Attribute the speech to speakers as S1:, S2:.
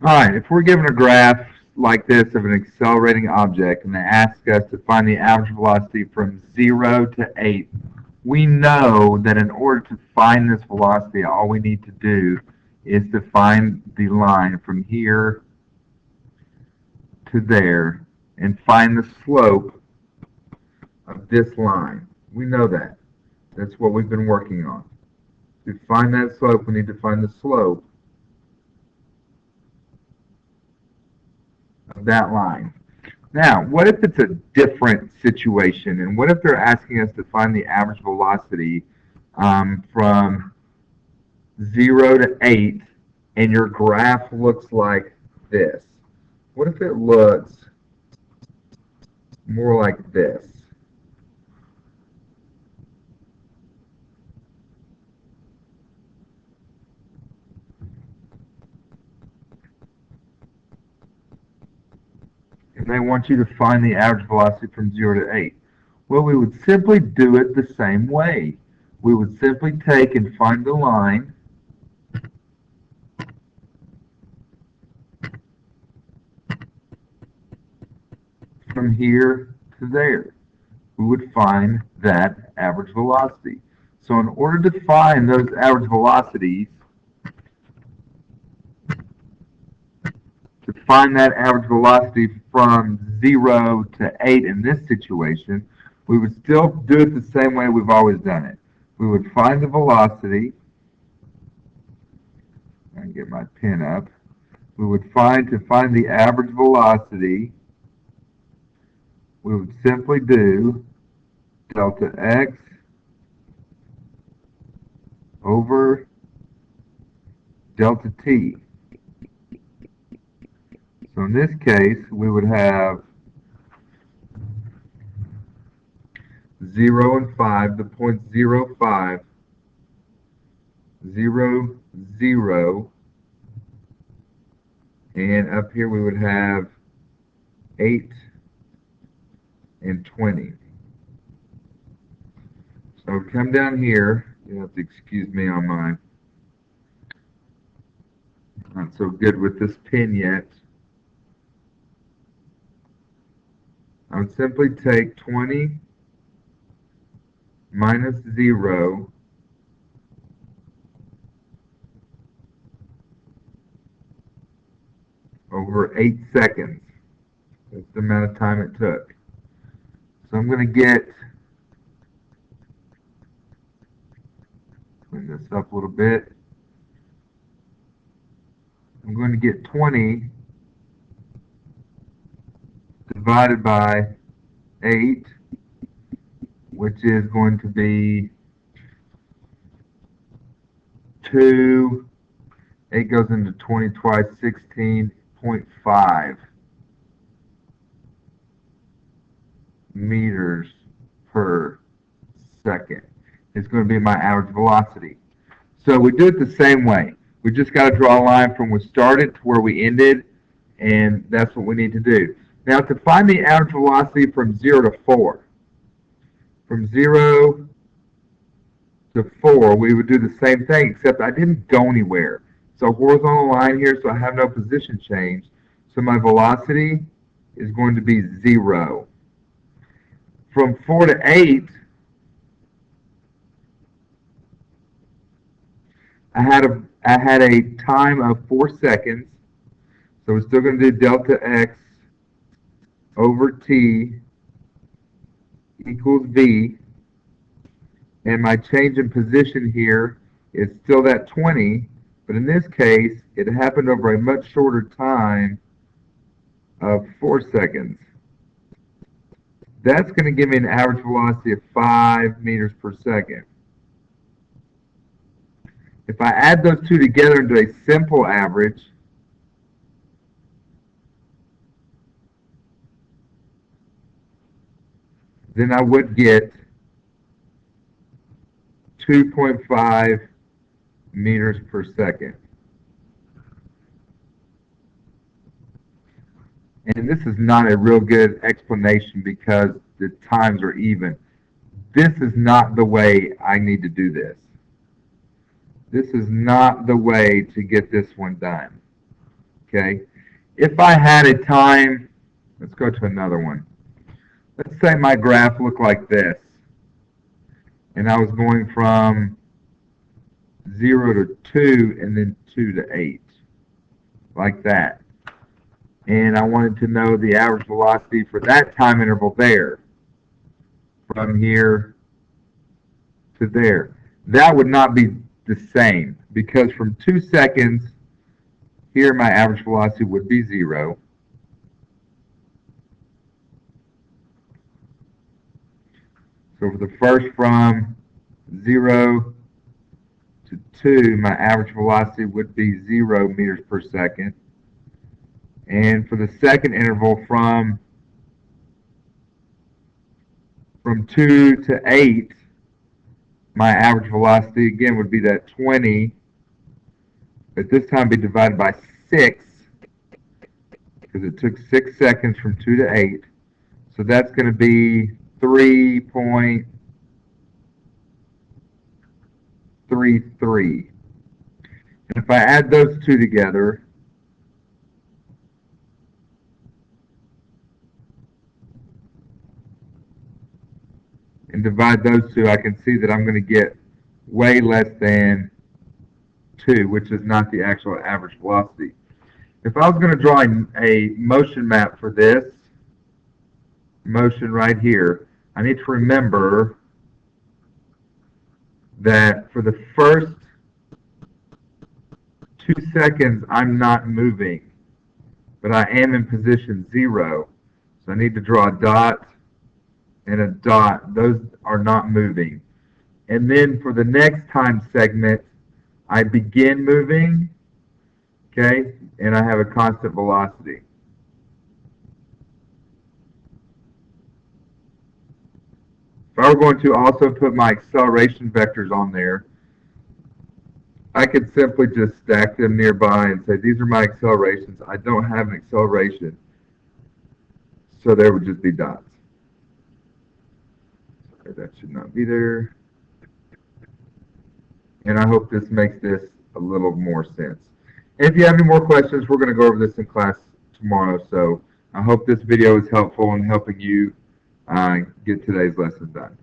S1: Alright, if we're given a graph like this of an accelerating object and they ask us to find the average velocity from 0 to 8, we know that in order to find this velocity, all we need to do is to find the line from here to there and find the slope of this line. We know that. That's what we've been working on. To find that slope, we need to find the slope of that line. Now, what if it's a different situation? And what if they're asking us to find the average velocity from 0 to 8, and your graph looks like this? What if it looks more like this? And they want you to find the average velocity from 0 to 8. Well, we would simply do it the same way. We would simply take and find the line from here to there. We would find that average velocity. So in order to find those average velocities, to find that average velocity from 0 to 8 in this situation, we would still do it the same way we've always done it. We would find the velocity. And get my pen up. We would find the average velocity, we would simply do delta x over delta t. So in this case, we would have 0 and 5, the point 0, 5, 0, 0, and up here we would have 8 and 20. So come down here, you have to excuse me on my, not so good with this pen yet. I would simply take 20 minus 0 over 8 seconds. That's the amount of time it took. So I'm going to get, clean this up a little bit. I'm going to get 20 divided by 8, which is going to be 2, 8 goes into 20 twice, 16.5 meters per second. It's going to be my average velocity. So we do it the same way. We just got to draw a line from where we started to where we ended, and that's what we need to do. Now, to find the average velocity from 0 to 4, from 0 to 4, we would do the same thing, except I didn't go anywhere. So horizontal line here, so I have no position change. So my velocity is going to be 0. From 4 to 8, I had a time of 4 seconds. So we're still going to do delta x over t equals v. And my change in position here is still that 20. But in this case, it happened over a much shorter time of 4 seconds. That's going to give me an average velocity of 5 meters per second. If I add those two together into a simple average, then I would get 2.5 meters per second. And this is not a real good explanation because the times are even. This is not the way I need to do this. This is not the way to get this one done. Okay? If I had a time, let's go to another one. Let's say my graph looked like this, and I was going from 0 to 2 and then 2 to 8, like that. And I wanted to know the average velocity for that time interval there, from here to there. That would not be the same, because from 2 seconds, here my average velocity would be 0. So for the first from 0 to 2, my average velocity would be 0 meters per second. And for the second interval from 2 to 8, my average velocity again would be that 20, but this time be divided by 6, because it took 6 seconds from 2 to 8. So that's going to be 3.33. And if I add those two together, and divide those two, I can see that I'm going to get way less than 2, which is not the actual average velocity. If I was going to draw a motion map for this motion right here, I need to remember that for the first 2 seconds, I'm not moving, but I am in position 0. So I need to draw a dot and a dot. Those are not moving. And then for the next time segment, I begin moving, okay, and I have a constant velocity. If I were going to also put my acceleration vectors on there, I could simply just stack them nearby and say, these are my accelerations. I don't have an acceleration, so there would just be dots. Sorry, that should not be there. And I hope this makes this a little more sense. And if you have any more questions, we're going to go over this in class tomorrow. So I hope this video is helpful in helping you get today's lesson done.